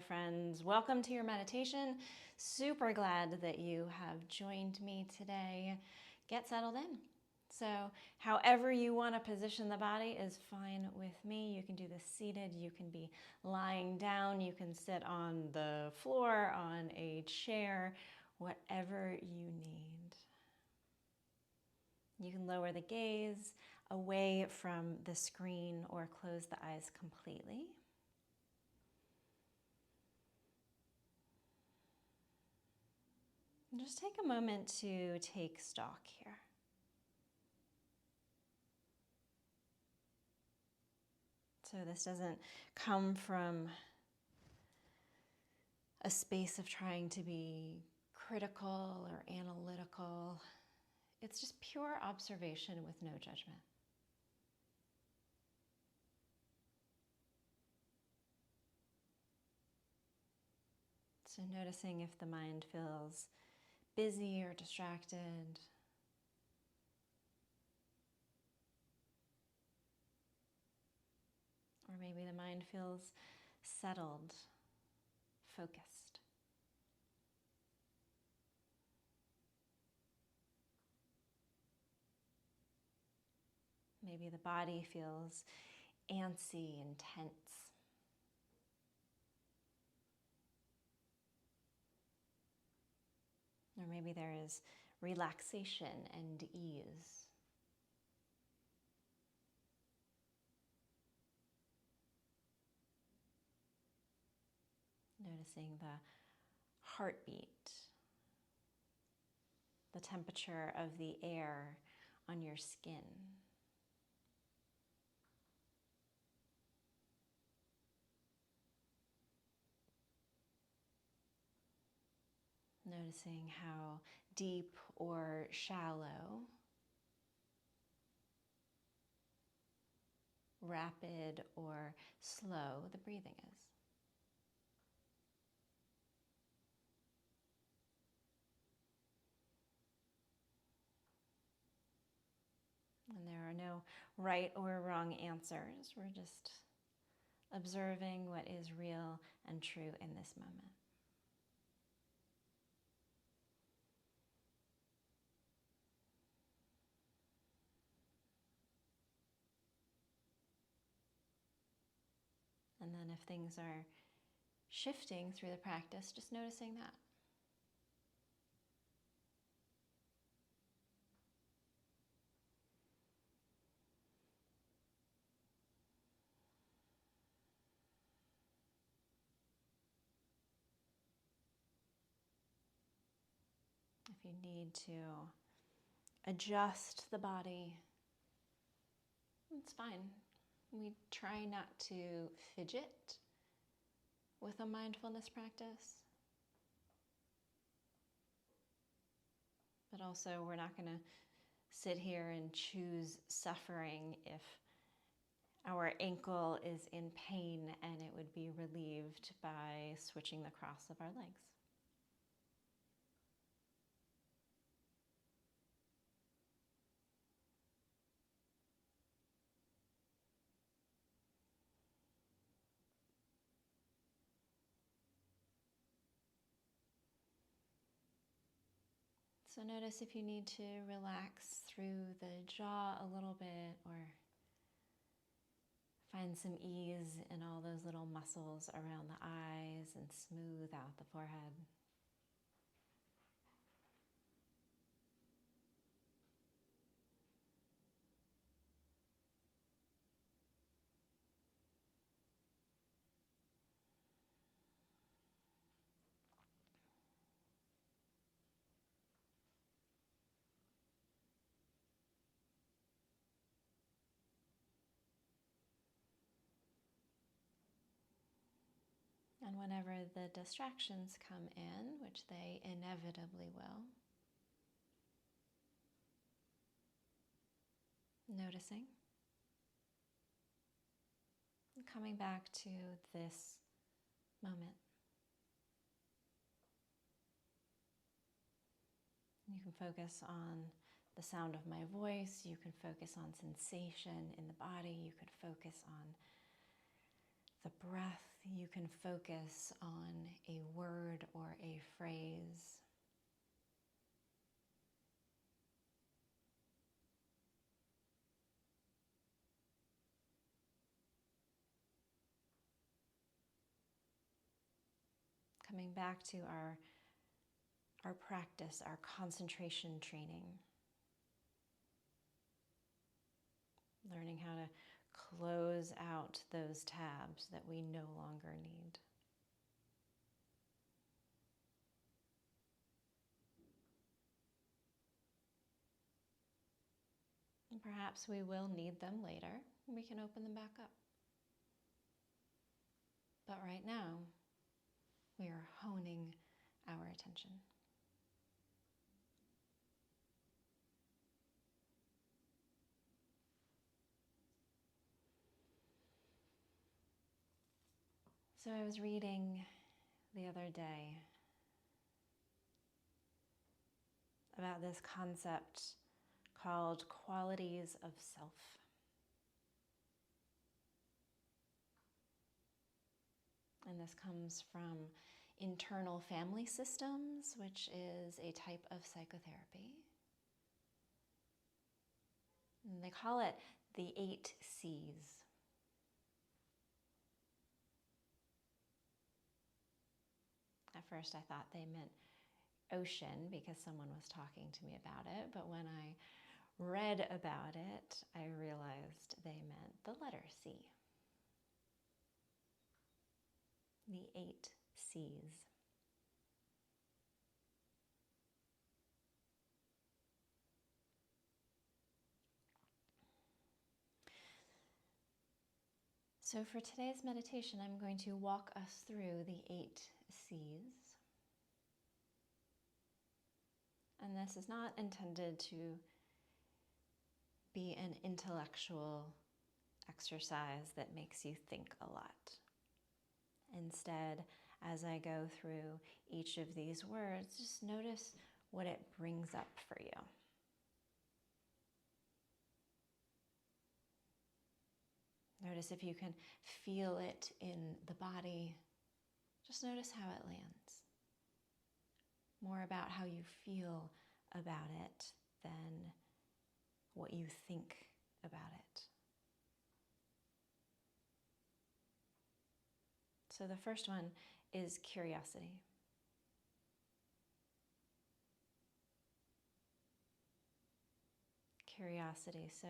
friends. Welcome to your meditation. Super glad that you have joined me today. Get settled in. So however you want to position the body is fine with me. You can do this seated, you can be lying down, you can sit on the floor, on a chair, whatever you need. You can lower the gaze away from the screen or close the eyes completely. And just take a moment to take stock here. So this doesn't come from a space of trying to be critical or analytical. It's just pure observation with no judgment. So noticing if the mind feels busy or distracted. Or maybe the mind feels settled, focused. Maybe the body feels antsy and tense. Or maybe there is relaxation and ease. Noticing the heartbeat, the temperature of the air on your skin. Noticing how deep or shallow, rapid or slow the breathing is. And there are no right or wrong answers. We're just observing what is real and true in this moment. And then if things are shifting through the practice, just noticing that. If you need to adjust the body, it's fine. We try not to fidget with a mindfulness practice. But also, we're not going to sit here and choose suffering if our ankle is in pain and it would be relieved by switching the cross of our legs. So notice if you need to relax through the jaw a little bit or find some ease in all those little muscles around the eyes and smooth out the forehead. And whenever the distractions come in, which they inevitably will, noticing, and coming back to this moment. You can focus on the sound of my voice, you can focus on sensation in the body, you could focus on the breath, You can focus on a word or a phrase. Coming back to our practice, our concentration training. Learning how to close out those tabs that we no longer need. And perhaps we will need them later, and we can open them back up. But right now, we are honing our attention. So I was reading the other day about this concept called qualities of self. And this comes from internal family systems, which is a type of psychotherapy. And they call it the 8 C's. At first I thought they meant ocean because someone was talking to me about it, but when I read about it, I realized they meant the letter C. The 8 C's. So for today's meditation, I'm going to walk us through the 8 C's. And this is not intended to be an intellectual exercise that makes you think a lot. Instead, as I go through each of these words, just notice what it brings up for you. Notice if you can feel it in the body. Just notice how it lands. More about how you feel about it than what you think about it. So the first one is curiosity. Curiosity, so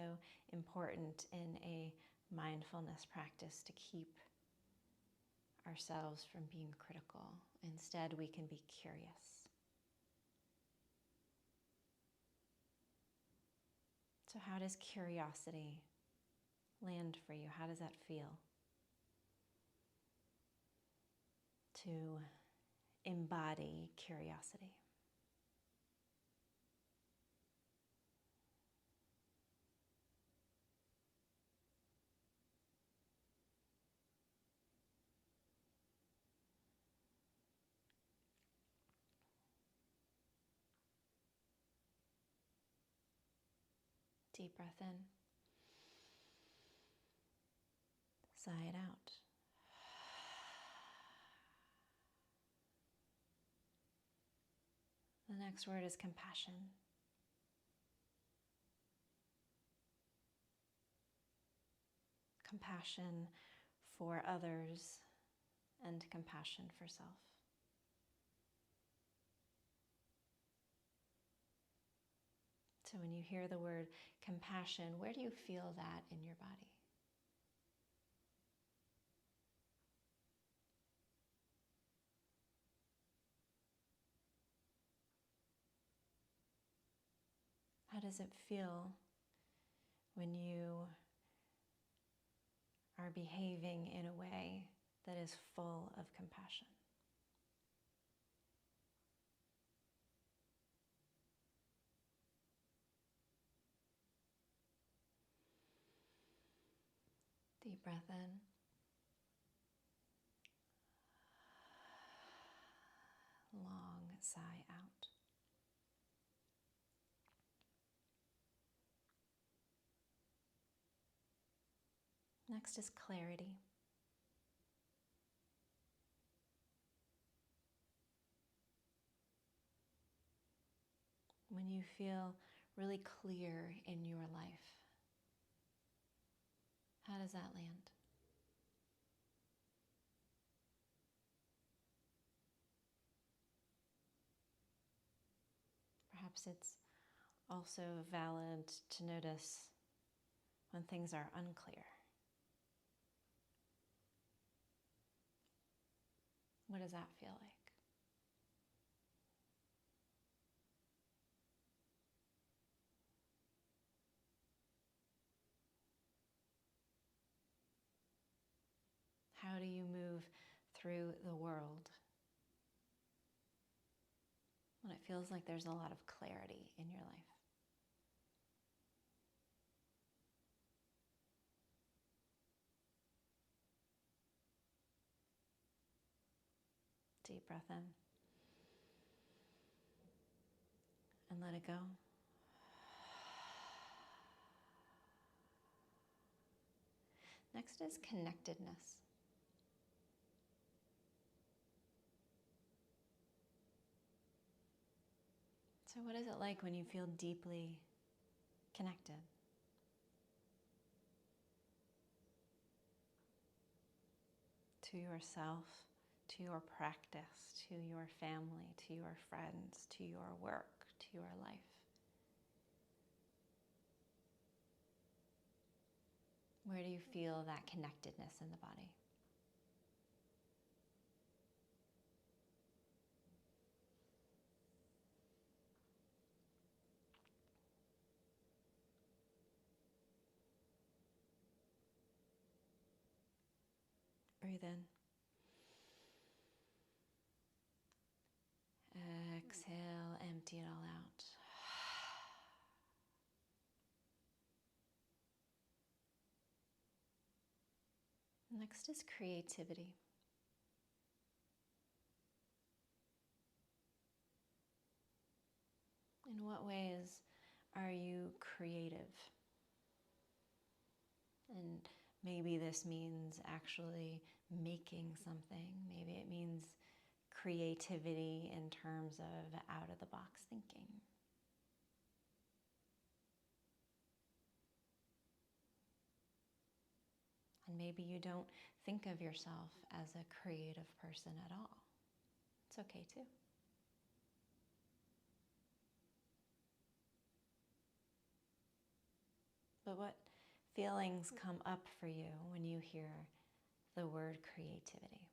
important in a mindfulness practice to keep ourselves from being critical. Instead, we can be curious. So how does curiosity land for you? How does that feel? To embody curiosity. Deep breath in. Sigh it out. The next word is compassion. Compassion for others and compassion for self. So when you hear the word compassion, where do you feel that in your body? How does it feel when you are behaving in a way that is full of compassion? Deep breath in. Long sigh out. Next is clarity. when you feel really clear in your life? How does that land? Perhaps it's also valid to notice when things are unclear. What does that feel like? How do you move through the world when it feels like there's a lot of clarity in your life? Deep breath in and let it go. Next is connectedness. So what is it like when you feel deeply connected? To yourself, to your practice, to your family, to your friends, to your work, to your life. Where do you feel that connectedness in the body? Breathe in. Exhale, empty it all out. Next is creativity. In what ways are you creative? And maybe this means actually making something. Maybe it means creativity in terms of out-of-the-box thinking. And maybe you don't think of yourself as a creative person at all. It's okay too. But what feelings come up for you when you hear the word creativity?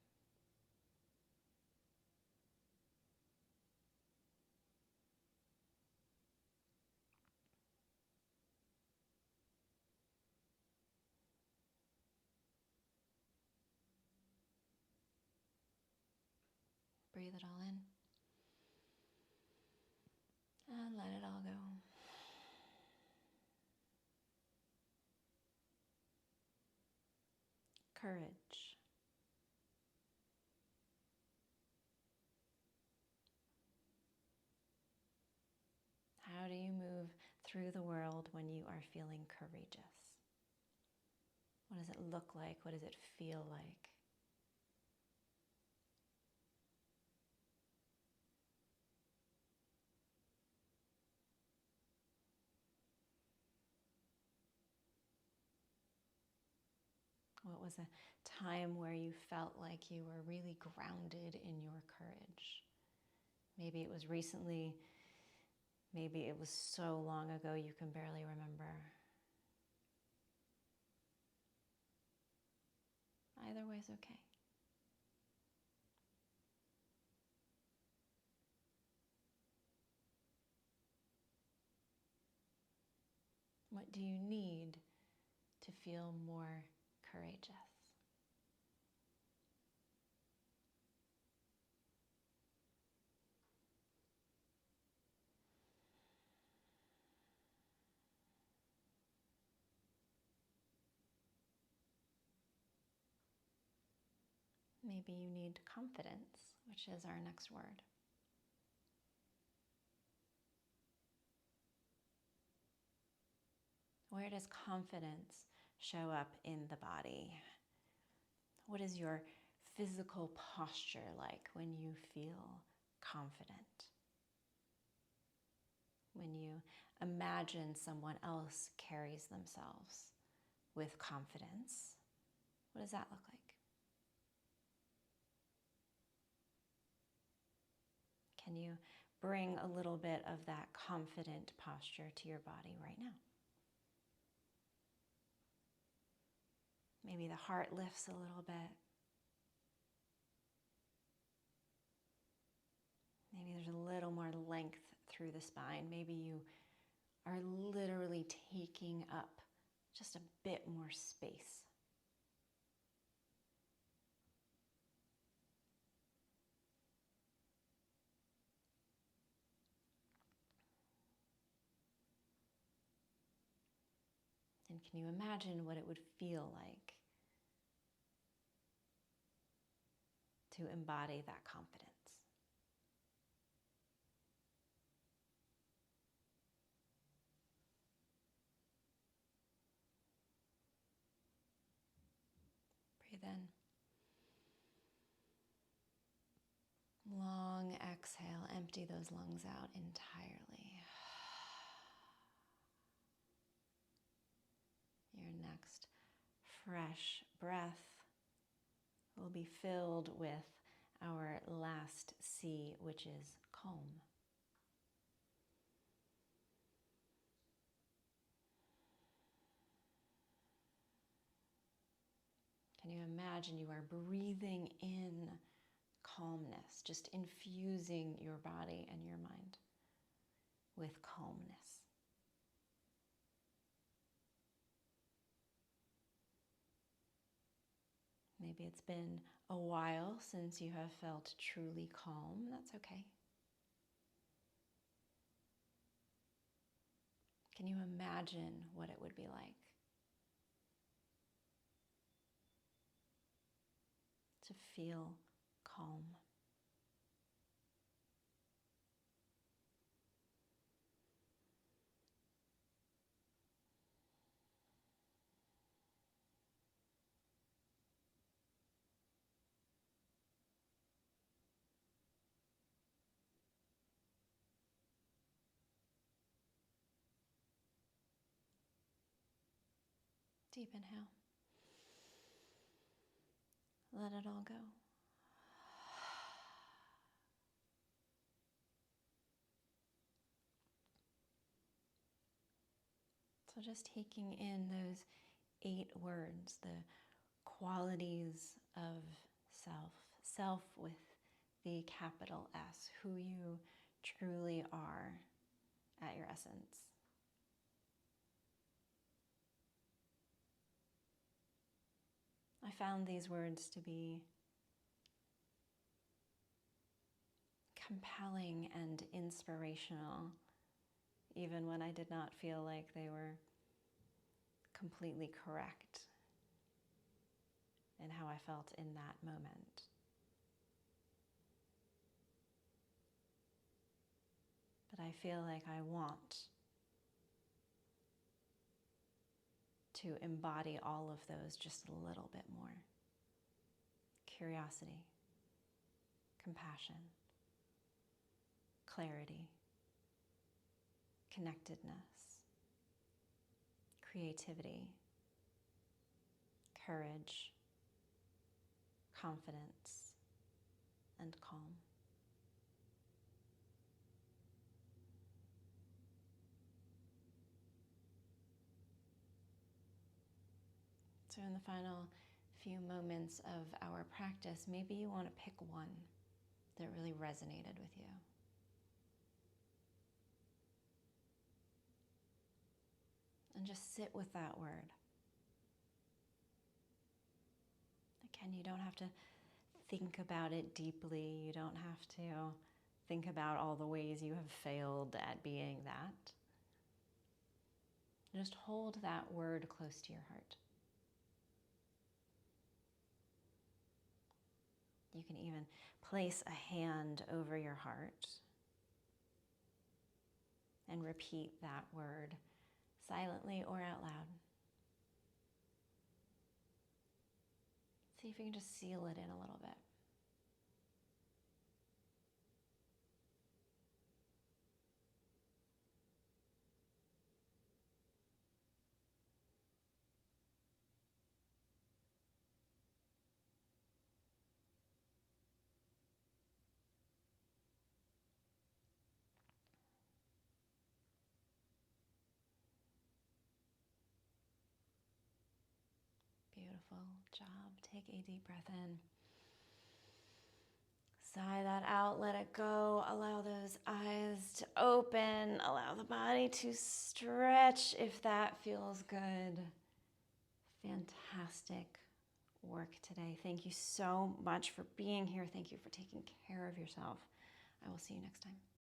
Breathe it all in and let it all go. Courage. How do you move through the world when you are feeling courageous? What does it look like? What does it feel like? What was a time where you felt like you were really grounded in your courage? Maybe it was recently, maybe it was so long ago you can barely remember. Either way is okay. What do you need to feel more courageous? Maybe you need confidence, which is our next word. Where does confidence show up in the body? What is your physical posture like when you feel confident? when you imagine someone else carries themselves with confidence, what does that look like? Can you bring a little bit of that confident posture to your body right now? Maybe the heart lifts a little bit. Maybe there's a little more length through the spine. Maybe you are literally taking up just a bit more space. And can you imagine what it would feel like to embody that confidence? Breathe in. Long exhale, empty those lungs out entirely. Your next fresh breath will be filled with our last C, which is calm. Can you imagine you are breathing in calmness, just infusing your body and your mind with calmness? Maybe it's been a while since you have felt truly calm. That's okay. Can you imagine what it would be like to feel calm? Deep inhale. Let it all go. So just taking in those 8 words, the qualities of self. Self with the capital S, who you truly are at your essence. I found these words to be compelling and inspirational, even when I did not feel like they were completely correct in how I felt in that moment. But I feel like I want to embody all of those just a little bit more. Curiosity, compassion, clarity, connectedness, creativity, courage, confidence, and calm. So in the final few moments of our practice, maybe you want to pick one that really resonated with you. And just sit with that word. Again, you don't have to think about it deeply. You don't have to think about all the ways you have failed at being that. Just hold that word close to your heart. You can even place a hand over your heart and repeat that word silently or out loud. See if you can just seal it in a little bit. Beautiful job. Take a deep breath in. Sigh that out, let it go. Allow those eyes to open. Allow the body to stretch if that feels good. Fantastic work today. Thank you so much for being here. Thank you for taking care of yourself. I will see you next time.